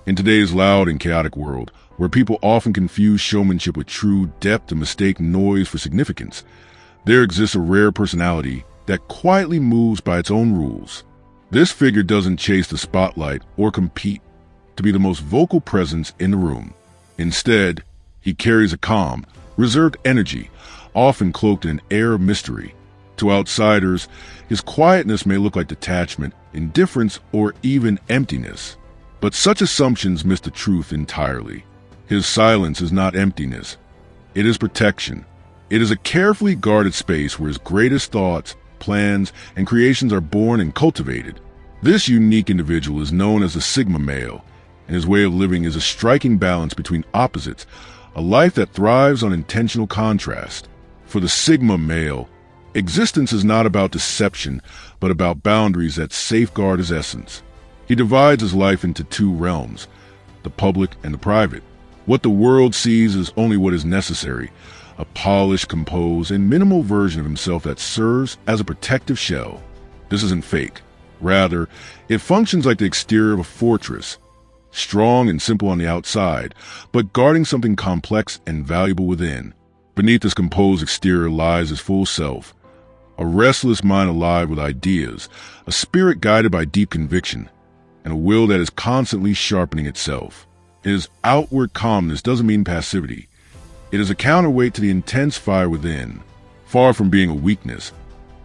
In today's loud and chaotic world, where people often confuse showmanship with true depth and mistake noise for significance, there exists a rare personality that quietly moves by its own rules. This figure doesn't chase the spotlight or compete to be the most vocal presence in the room. Instead, he carries a calm, reserved energy, often cloaked in an air of mystery. To outsiders, his quietness may look like detachment, indifference, or even emptiness. But such assumptions miss the truth entirely. His silence is not emptiness. It is protection. It is a carefully guarded space where his greatest thoughts, plans, and creations are born and cultivated. This unique individual is known as the Sigma male, and his way of living is a striking balance between opposites, a life that thrives on intentional contrast. For the Sigma male, existence is not about deception, but about boundaries that safeguard his essence. He divides his life into two realms, the public and the private. What the world sees is only what is necessary, a polished, composed, and minimal version of himself that serves as a protective shell. This isn't fake. Rather, it functions like the exterior of a fortress, strong and simple on the outside, but guarding something complex and valuable within. Beneath this composed exterior lies his full self, a restless mind alive with ideas, a spirit guided by deep conviction, and a will that is constantly sharpening itself. His outward calmness doesn't mean passivity. It is a counterweight to the intense fire within. Far from being a weakness,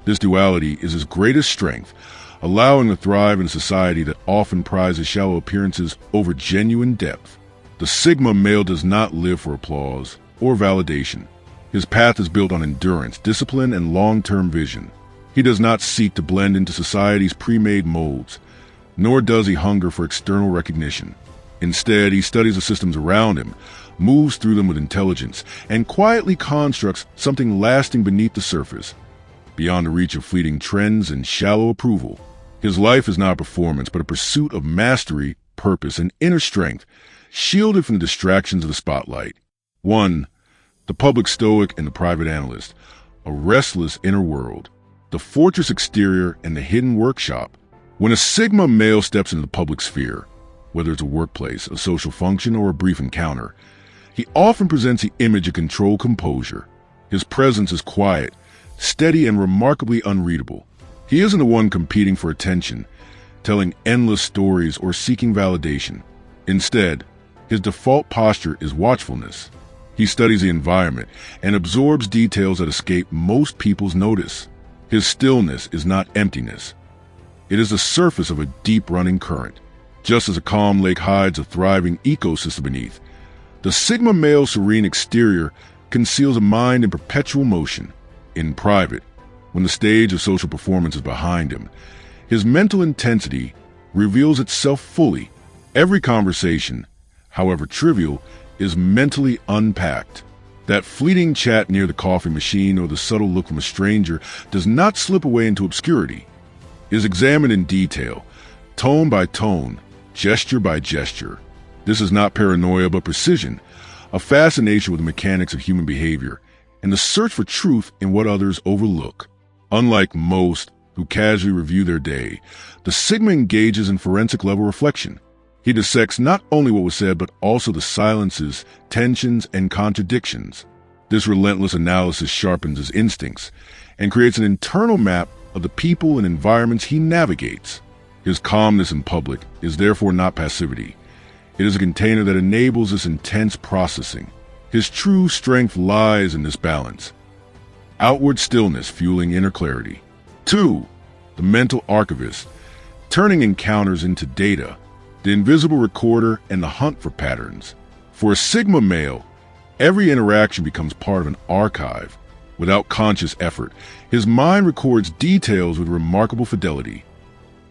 this duality is his greatest strength, allowing him to thrive in a society that often prizes shallow appearances over genuine depth. The Sigma male does not live for applause or validation. His path is built on endurance, discipline, and long-term vision. He does not seek to blend into society's pre-made molds, nor does he hunger for external recognition. Instead, he studies the systems around him, moves through them with intelligence, and quietly constructs something lasting beneath the surface, beyond the reach of fleeting trends and shallow approval. His life is not a performance, but a pursuit of mastery, purpose, and inner strength, shielded from the distractions of the spotlight. 1. The public stoic and the private analyst, a restless inner world, the fortress exterior and the hidden workshop. When a Sigma male steps into the public sphere, whether it's a workplace, a social function, or a brief encounter, he often presents the image of controlled composure. His presence is quiet, steady, and remarkably unreadable. He isn't the one competing for attention, telling endless stories, or seeking validation. Instead, his default posture is watchfulness. He studies the environment and absorbs details that escape most people's notice. His stillness is not emptiness. It is the surface of a deep-running current. Just as a calm lake hides a thriving ecosystem beneath, the Sigma male's serene exterior conceals a mind in perpetual motion. In private, when the stage of social performance is behind him, his mental intensity reveals itself fully. Every conversation, however trivial, is mentally unpacked. That fleeting chat near the coffee machine or the subtle look from a stranger does not slip away into obscurity. It is examined in detail, tone by tone, gesture by gesture. This is not paranoia but precision, a fascination with the mechanics of human behavior, and the search for truth in what others overlook. Unlike most who casually review their day, the Sigma engages in forensic-level reflection. He dissects not only what was said, but also the silences, tensions, and contradictions. This relentless analysis sharpens his instincts and creates an internal map of the people and environments he navigates. His calmness in public is therefore not passivity. It is a container that enables this intense processing. His true strength lies in this balance. Outward stillness fueling inner clarity. 2. The mental archivist, turning encounters into data, the invisible recorder, and the hunt for patterns. For a Sigma male, every interaction becomes part of an archive. Without conscious effort, his mind records details with remarkable fidelity.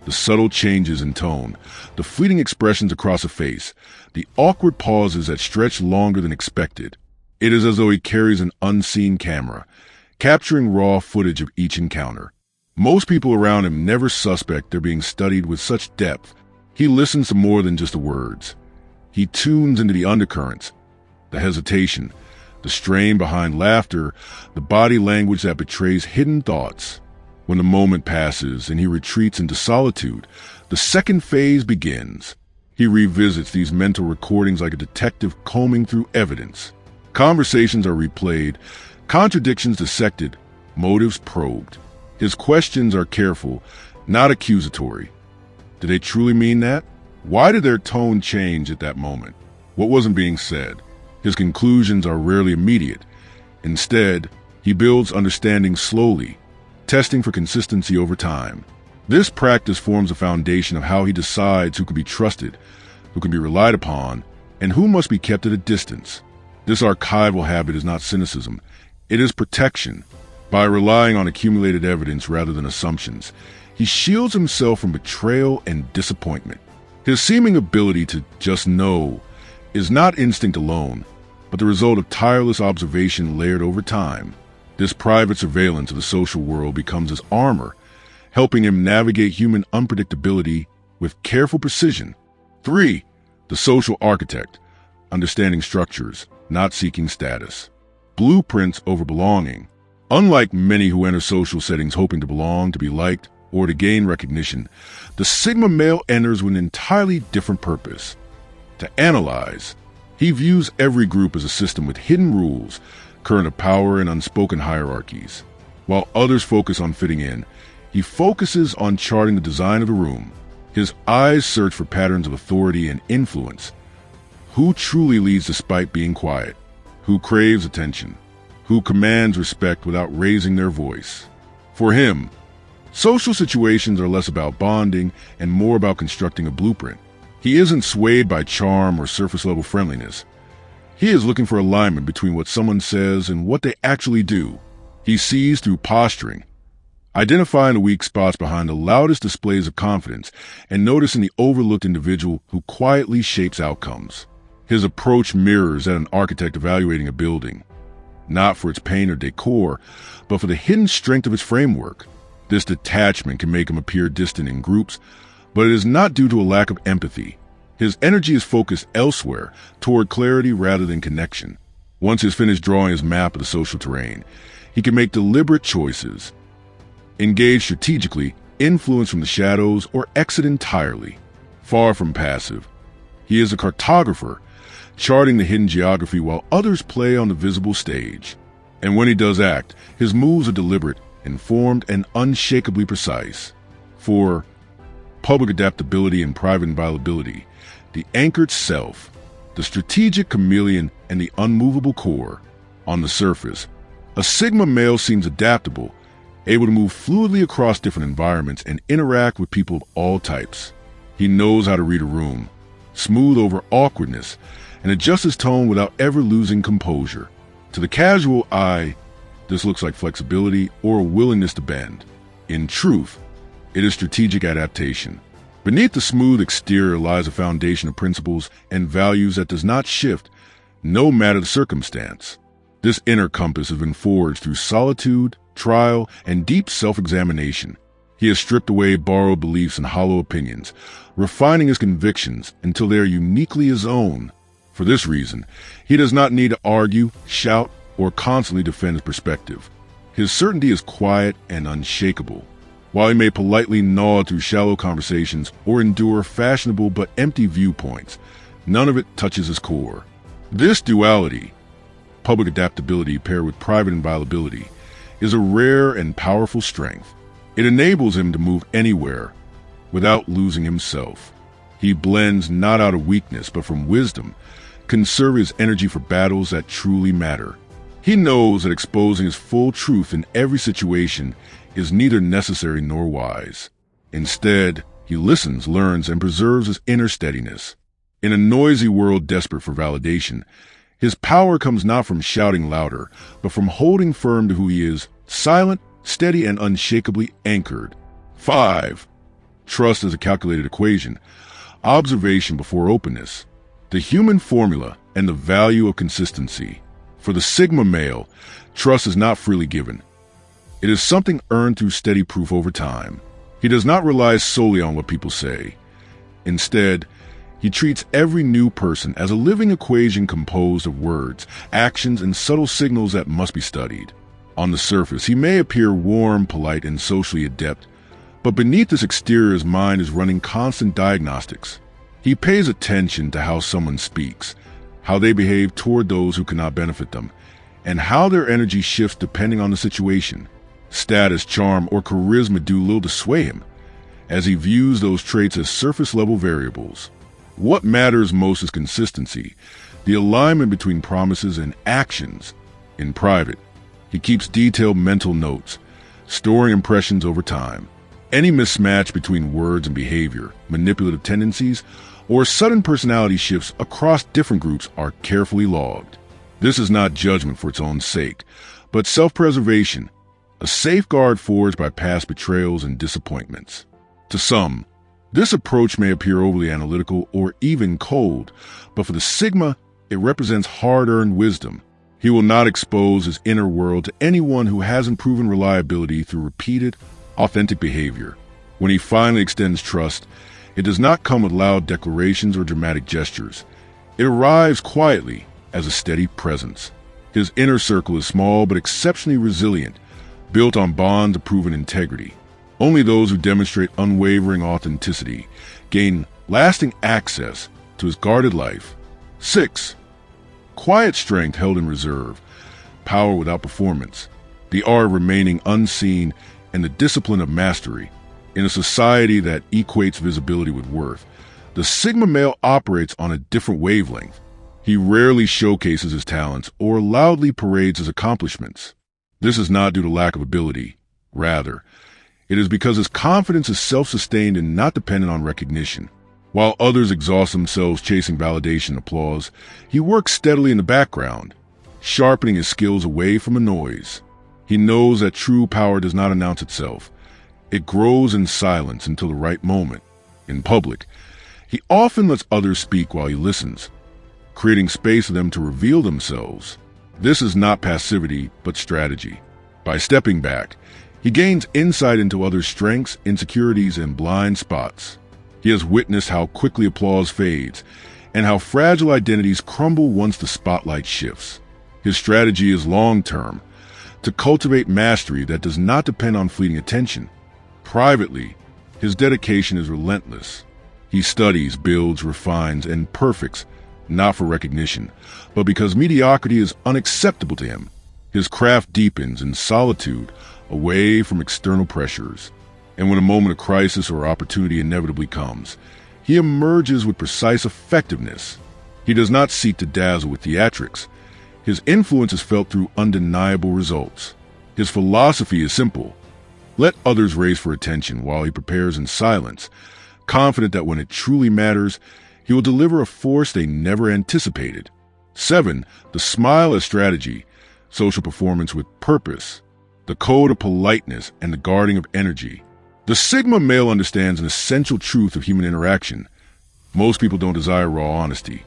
The subtle changes in tone, the fleeting expressions across a face, the awkward pauses that stretch longer than expected. It is as though he carries an unseen camera, capturing raw footage of each encounter. Most people around him never suspect they're being studied with such depth. He listens to more than just the words. He tunes into the undercurrents, the hesitation, the strain behind laughter, the body language that betrays hidden thoughts. When the moment passes and he retreats into solitude, the second phase begins. He revisits these mental recordings like a detective combing through evidence. Conversations are replayed, contradictions dissected, motives probed. His questions are careful, not accusatory. Did they truly mean that? Why did their tone change at that moment? What wasn't being said? His conclusions are rarely immediate. Instead, he builds understanding slowly, testing for consistency over time. This practice forms a foundation of how he decides who can be trusted, who can be relied upon, and who must be kept at a distance. This archival habit is not cynicism. It is protection. By relying on accumulated evidence rather than assumptions, he shields himself from betrayal and disappointment. His seeming ability to just know is not instinct alone, but the result of tireless observation layered over time. This private surveillance of the social world becomes his armor, helping him navigate human unpredictability with careful precision. 3. The social architect, understanding structures, not seeking status. Blueprints over belonging. Unlike many who enter social settings hoping to belong, to be liked, or to gain recognition, the Sigma male enters with an entirely different purpose: to analyze. He views every group as a system with hidden rules, current of power, and unspoken hierarchies. While others focus on fitting in, he focuses on charting the design of the room. His eyes search for patterns of authority and influence. Who truly leads despite being quiet? Who craves attention? Who commands respect without raising their voice? For him, social situations are less about bonding and more about constructing a blueprint. He isn't swayed by charm or surface-level friendliness. He is looking for alignment between what someone says and what they actually do. He sees through posturing, identifying the weak spots behind the loudest displays of confidence and noticing the overlooked individual who quietly shapes outcomes. His approach mirrors that an architect evaluating a building, not for its paint or decor, but for the hidden strength of its framework. This detachment can make him appear distant in groups, but it is not due to a lack of empathy. His energy is focused elsewhere, toward clarity rather than connection. Once he's finished drawing his map of the social terrain, he can make deliberate choices, engage strategically, influence from the shadows, or exit entirely. Far from passive, he is a cartographer, charting the hidden geography while others play on the visible stage. And when he does act, his moves are deliberate, informed, and unshakably precise. For public adaptability and private inviolability, the anchored self, the strategic chameleon, and the unmovable core. On the surface, a Sigma male seems adaptable, able to move fluidly across different environments and interact with people of all types. He knows how to read a room, smooth over awkwardness, and adjust his tone without ever losing composure. To the casual eye, this looks like flexibility or a willingness to bend. In truth, it is strategic adaptation. Beneath the smooth exterior lies a foundation of principles and values that does not shift, no matter the circumstance. This inner compass has been forged through solitude, trial, and deep self-examination. He has stripped away borrowed beliefs and hollow opinions, refining his convictions until they are uniquely his own. For this reason, he does not need to argue, shout, or constantly defend his perspective. His certainty is quiet and unshakable. While he may politely nod through shallow conversations or endure fashionable but empty viewpoints, none of it touches his core. This duality, public adaptability paired with private inviolability, is a rare and powerful strength. It enables him to move anywhere without losing himself. He blends not out of weakness but from wisdom, conserving his energy for battles that truly matter. He knows that exposing his full truth in every situation is neither necessary nor wise. Instead, he listens, learns, and preserves his inner steadiness. In a noisy world desperate for validation, his power comes not from shouting louder, but from holding firm to who he is, silent, steady, and unshakably anchored. 5. Trust is a calculated equation. Observation before openness. The human formula and the value of consistency. For the Sigma male, trust is not freely given. It is something earned through steady proof over time. He does not rely solely on what people say. Instead, he treats every new person as a living equation composed of words, actions, and subtle signals that must be studied. On the surface, he may appear warm, polite, and socially adept, but beneath this exterior his mind is running constant diagnostics. He pays attention to how someone speaks, how they behave toward those who cannot benefit them, and how their energy shifts depending on the situation. Status, charm, or charisma do little to sway him, as he views those traits as surface-level variables. What matters most is consistency, the alignment between promises and actions. In private, he keeps detailed mental notes, storing impressions over time. Any mismatch between words and behavior, manipulative tendencies, or sudden personality shifts across different groups are carefully logged. This is not judgment for its own sake, but self-preservation, a safeguard forged by past betrayals and disappointments. To some, this approach may appear overly analytical or even cold, but for the Sigma, it represents hard-earned wisdom. He will not expose his inner world to anyone who hasn't proven reliability through repeated, authentic behavior. When he finally extends trust, it does not come with loud declarations or dramatic gestures. It arrives quietly as a steady presence. His inner circle is small but exceptionally resilient, built on bonds of proven integrity. Only those who demonstrate unwavering authenticity gain lasting access to his guarded life. 6. Quiet strength held in reserve, power without performance, the art of remaining unseen, and the discipline of mastery. In a society that equates visibility with worth, the Sigma male operates on a different wavelength. He rarely showcases his talents or loudly parades his accomplishments. This is not due to lack of ability. Rather, it is because his confidence is self-sustained and not dependent on recognition. While others exhaust themselves chasing validation and applause, he works steadily in the background, sharpening his skills away from the noise. He knows that true power does not announce itself. It grows in silence until the right moment. In public, he often lets others speak while he listens, creating space for them to reveal themselves. This is not passivity, but strategy. By stepping back, he gains insight into others' strengths, insecurities, and blind spots. He has witnessed how quickly applause fades and how fragile identities crumble once the spotlight shifts. His strategy is long-term, to cultivate mastery that does not depend on fleeting attention. Privately, his dedication is relentless. He studies, builds, refines, and perfects, not for recognition, but because mediocrity is unacceptable to him. His craft deepens in solitude, away from external pressures. And when a moment of crisis or opportunity inevitably comes, he emerges with precise effectiveness. He does not seek to dazzle with theatrics. His influence is felt through undeniable results. His philosophy is simple. Let others race for attention while he prepares in silence, confident that when it truly matters, he will deliver a force they never anticipated. 7. The smile as strategy, social performance with purpose, the code of politeness, and the guarding of energy. The Sigma male understands an essential truth of human interaction. Most people don't desire raw honesty.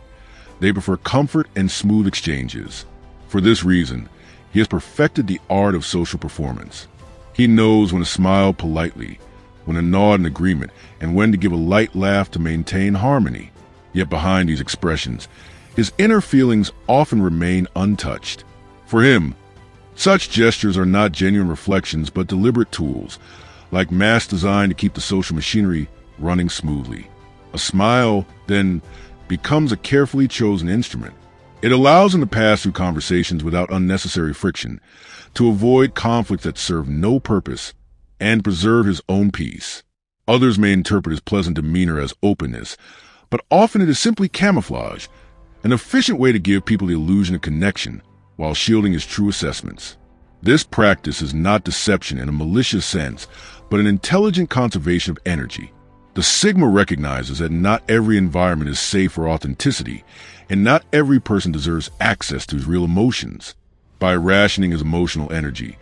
They prefer comfort and smooth exchanges. For this reason, he has perfected the art of social performance. He knows when to smile politely, when to nod in agreement, and when to give a light laugh to maintain harmony. Yet behind these expressions, his inner feelings often remain untouched. For him, such gestures are not genuine reflections but deliberate tools, like masks designed to keep the social machinery running smoothly. A smile, then, becomes a carefully chosen instrument. It allows him to pass through conversations without unnecessary friction, to avoid conflicts that serve no purpose, and preserve his own peace. Others may interpret his pleasant demeanor as openness, but often it is simply camouflage, an efficient way to give people the illusion of connection while shielding his true assessments. This practice is not deception in a malicious sense, but an intelligent conservation of energy. The Sigma recognizes that not every environment is safe for authenticity, and not every person deserves access to his real emotions. By rationing his emotional energy,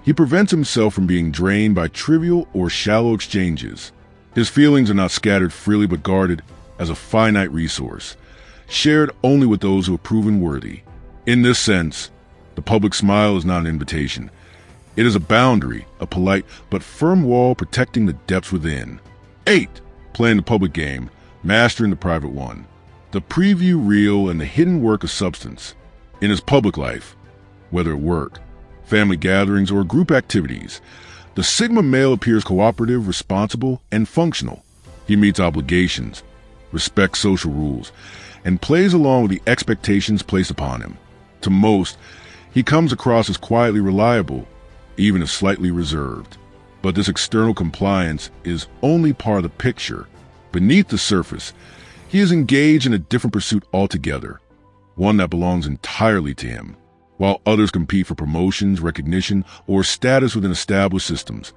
he prevents himself from being drained by trivial or shallow exchanges. His feelings are not scattered freely but guarded as a finite resource, shared only with those who are proven worthy. In this sense, the public smile is not an invitation. It is a boundary, a polite but firm wall protecting the depths within. 8. Playing the public game, mastering the private one. The preview reel and the hidden work of substance. In his public life, whether at work, family gatherings, or group activities, the Sigma male appears cooperative, responsible, and functional. He meets obligations, respects social rules, and plays along with the expectations placed upon him. To most, he comes across as quietly reliable, even if slightly reserved. But this external compliance is only part of the picture. Beneath the surface, he is engaged in a different pursuit altogether, one that belongs entirely to him. While others compete for promotions, recognition, or status within established systems,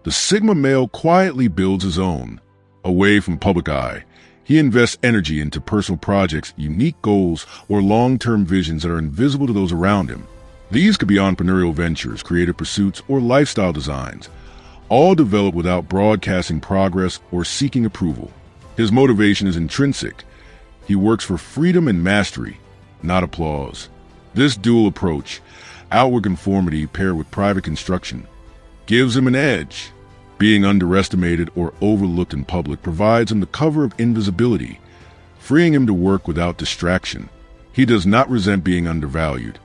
the Sigma male quietly builds his own. Away from public eye, he invests energy into personal projects, unique goals, or long-term visions that are invisible to those around him. These could be entrepreneurial ventures, creative pursuits, or lifestyle designs, all developed without broadcasting progress or seeking approval. His motivation is intrinsic. He works for freedom and mastery, not applause. This dual approach, outward conformity paired with private construction, gives him an edge. Being underestimated or overlooked in public provides him the cover of invisibility, freeing him to work without distraction. He does not resent being undervalued.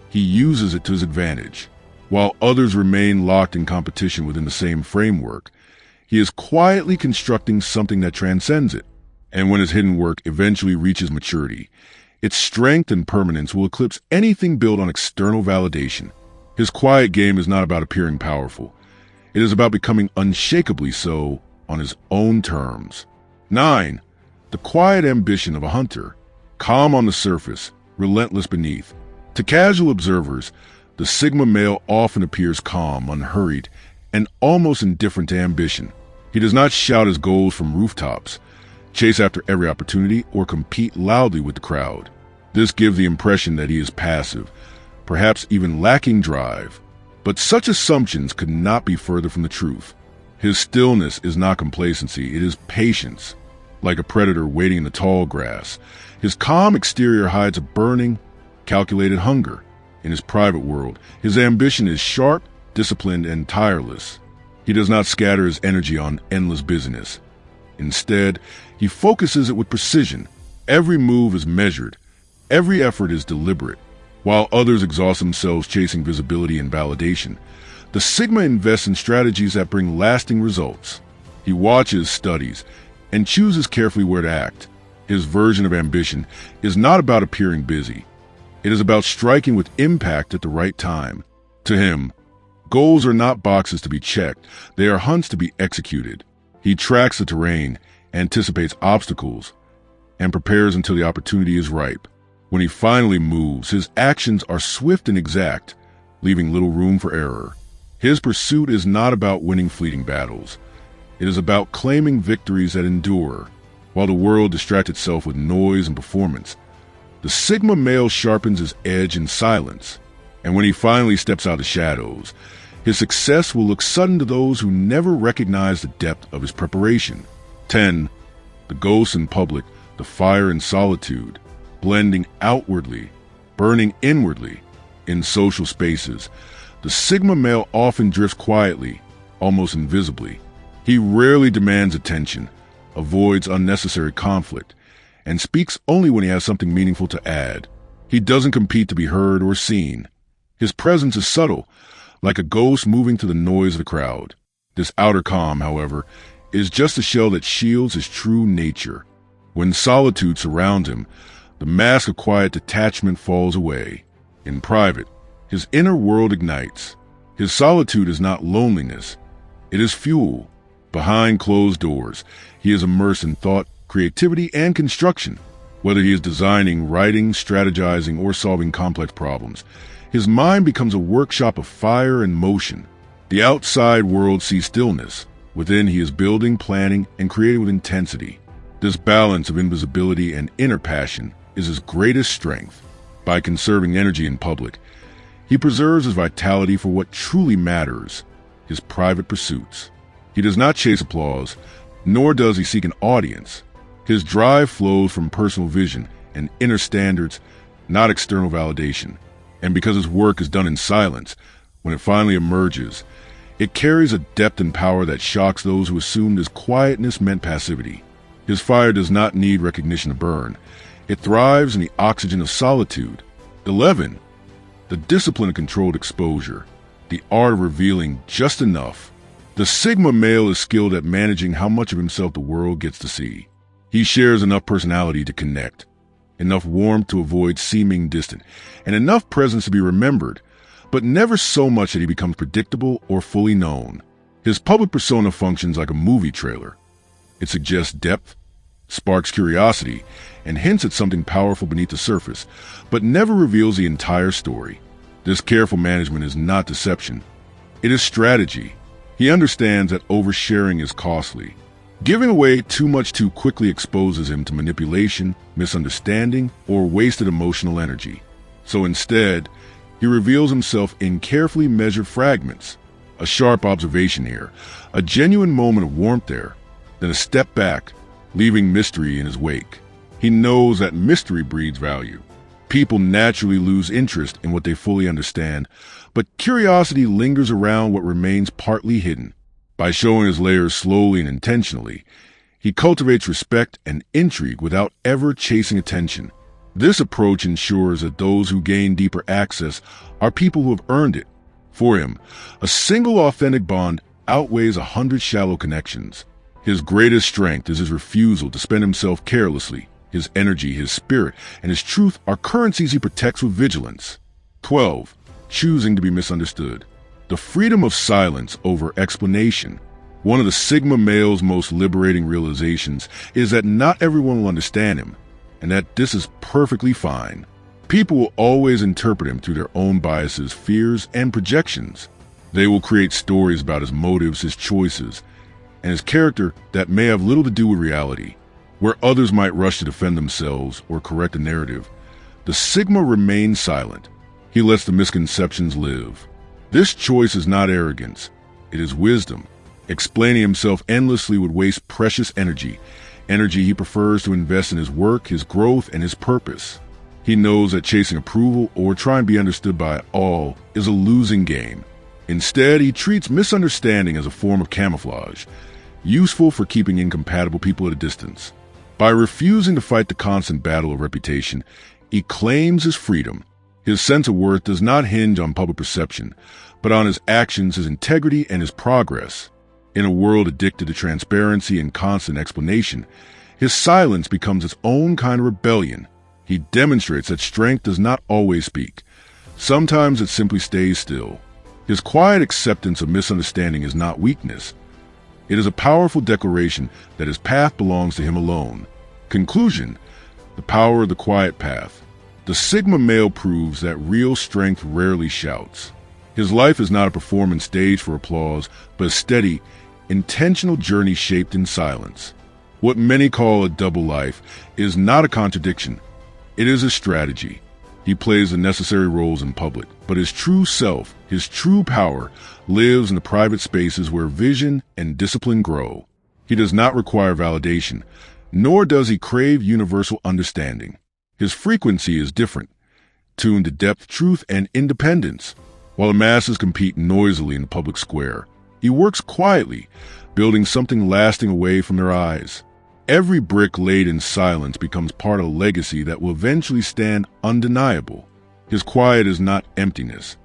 He uses it to his advantage. While others remain locked in competition within the same framework, he is quietly constructing something that transcends it. And when his hidden work eventually reaches maturity, its strength and permanence will eclipse anything built on external validation. His quiet game is not about appearing powerful. It is about becoming unshakably so on his own terms. 9. The quiet ambition of a hunter. Calm on the surface, relentless beneath. To casual observers, the Sigma male often appears calm, unhurried, and almost indifferent to ambition. He does not shout his goals from rooftops, chase after every opportunity, or compete loudly with the crowd. This gives the impression that he is passive, perhaps even lacking drive. But such assumptions could not be further from the truth. His stillness is not complacency, it is patience. Like a predator waiting in the tall grass, his calm exterior hides a burning, calculated hunger. In his private world, his ambition is sharp, disciplined, and tireless. He does not scatter his energy on endless busyness. Instead, he focuses it with precision. Every move is measured. Every effort is deliberate. While others exhaust themselves chasing visibility and validation, the Sigma invests in strategies that bring lasting results. He watches, studies, and chooses carefully where to act. His version of ambition is not about appearing busy. It is about striking with impact at the right time. To him, goals are not boxes to be checked. They are hunts to be executed. He tracks the terrain, anticipates obstacles, and prepares until the opportunity is ripe. When he finally moves, his actions are swift and exact, leaving little room for error. His pursuit is not about winning fleeting battles. It is about claiming victories that endure. While the world distracts itself with noise and performance, the Sigma male sharpens his edge in silence. And when he finally steps out of the shadows, his success will look sudden to those who never recognize the depth of his preparation. 10. The ghost in public, the fire in solitude. Blending outwardly, burning inwardly. In social spaces, the Sigma male often drifts quietly, almost invisibly. He rarely demands attention, avoids unnecessary conflict, and speaks only when he has something meaningful to add. He doesn't compete to be heard or seen. His presence is subtle, like a ghost moving through the noise of the crowd. This outer calm, however, is just a shell that shields his true nature. When solitude surrounds him, the mask of quiet detachment falls away. In private, his inner world ignites. His solitude is not loneliness. It is fuel. Behind closed doors, he is immersed in thought, creativity, and construction. Whether he is designing, writing, strategizing, or solving complex problems, his mind becomes a workshop of fire and motion. The outside world sees stillness. Within, he is building, planning, and creating with intensity. This balance of invisibility and inner passion is his greatest strength. By conserving energy in public, he preserves his vitality for what truly matters, his private pursuits. He does not chase applause, nor does he seek an audience. His drive flows from personal vision and inner standards, not external validation. And because his work is done in silence, when it finally emerges, it carries a depth and power that shocks those who assumed his quietness meant passivity. His fire does not need recognition to burn. It thrives in the oxygen of solitude. 11. The discipline of controlled exposure, the art of revealing just enough. The Sigma male is skilled at managing how much of himself the world gets to see. He shares enough personality to connect, enough warmth to avoid seeming distant, and enough presence to be remembered, but never so much that he becomes predictable or fully known. His public persona functions like a movie trailer. It suggests depth, sparks curiosity, and hints at something powerful beneath the surface, but never reveals the entire story. This careful management is not deception. It is strategy. He understands that oversharing is costly. Giving away too much too quickly exposes him to manipulation, misunderstanding, or wasted emotional energy. So instead, he reveals himself in carefully measured fragments. A sharp observation here, a genuine moment of warmth there, then a step back, leaving mystery in his wake. He knows that mystery breeds value. People naturally lose interest in what they fully understand, but curiosity lingers around what remains partly hidden. By showing his layers slowly and intentionally, he cultivates respect and intrigue without ever chasing attention. This approach ensures that those who gain deeper access are people who have earned it. For him, a single authentic bond outweighs 100 shallow connections. His greatest strength is his refusal to spend himself carelessly. His energy, his spirit, and his truth are currencies he protects with vigilance. 12. Choosing to be misunderstood. The freedom of silence over explanation. One of the Sigma male's most liberating realizations is that not everyone will understand him, and that this is perfectly fine. People will always interpret him through their own biases, fears, and projections. They will create stories about his motives, his choices, and his character that may have little to do with reality. Where others might rush to defend themselves or correct a narrative, the Sigma remains silent. He lets the misconceptions live. This choice is not arrogance. It is wisdom. Explaining himself endlessly would waste precious energy he prefers to invest in his work, his growth, and his purpose. He knows that chasing approval or trying to be understood by all is a losing game. Instead, he treats misunderstanding as a form of camouflage, useful for keeping incompatible people at a distance. By refusing to fight the constant battle of reputation, he claims his freedom. His sense of worth does not hinge on public perception, but on his actions, his integrity, and his progress. In a world addicted to transparency and constant explanation, his silence becomes its own kind of rebellion. He demonstrates that strength does not always speak. Sometimes it simply stays still. His quiet acceptance of misunderstanding is not weakness. It is a powerful declaration that his path belongs to him alone. Conclusion: the power of the quiet path. The Sigma male proves that real strength rarely shouts. His life is not a performance staged for applause, but a steady, intentional journey shaped in silence. What many call a double life is not a contradiction. It is a strategy. He plays the necessary roles in public, but his true self, his true power, lives in the private spaces where vision and discipline grow. He does not require validation, nor does he crave universal understanding. His frequency is different, tuned to depth, truth, and independence. While the masses compete noisily in the public square, he works quietly, building something lasting away from their eyes. Every brick laid in silence becomes part of a legacy that will eventually stand undeniable. His quiet is not emptiness.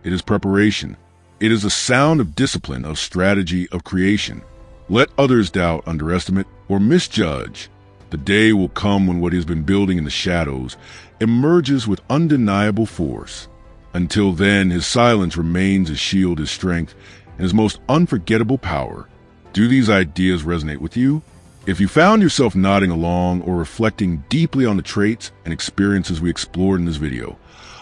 It is preparation. It is a sound of discipline, of strategy, of creation. Let others doubt, underestimate, or misjudge. The day will come when what he has been building in the shadows emerges with undeniable force. Until then, his silence remains his shield, his strength, and his most unforgettable power. Do these ideas resonate with you? If you found yourself nodding along or reflecting deeply on the traits and experiences we explored in this video,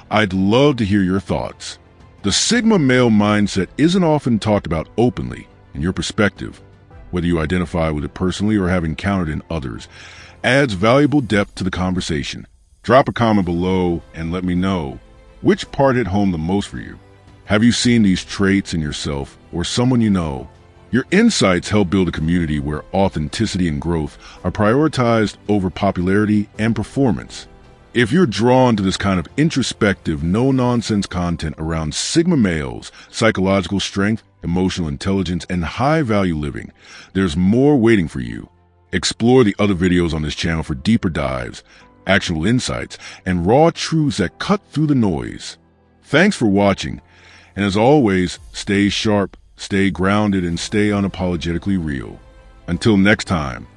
I'd love to hear your thoughts. The Sigma male mindset isn't often talked about openly. In your perspective, whether you identify with it personally or have encountered in others, adds valuable depth to the conversation. Drop a comment below and let me know which part hit home the most for you. Have you seen these traits in yourself or someone you know? Your insights help build a community where authenticity and growth are prioritized over popularity and performance. If you're drawn to this kind of introspective, no-nonsense content around Sigma males, psychological strength, emotional intelligence, and high-value living, there's more waiting for you. Explore the other videos on this channel for deeper dives, actionable insights, and raw truths that cut through the noise. Thanks for watching, and as always, stay sharp, stay grounded, and stay unapologetically real. Until next time.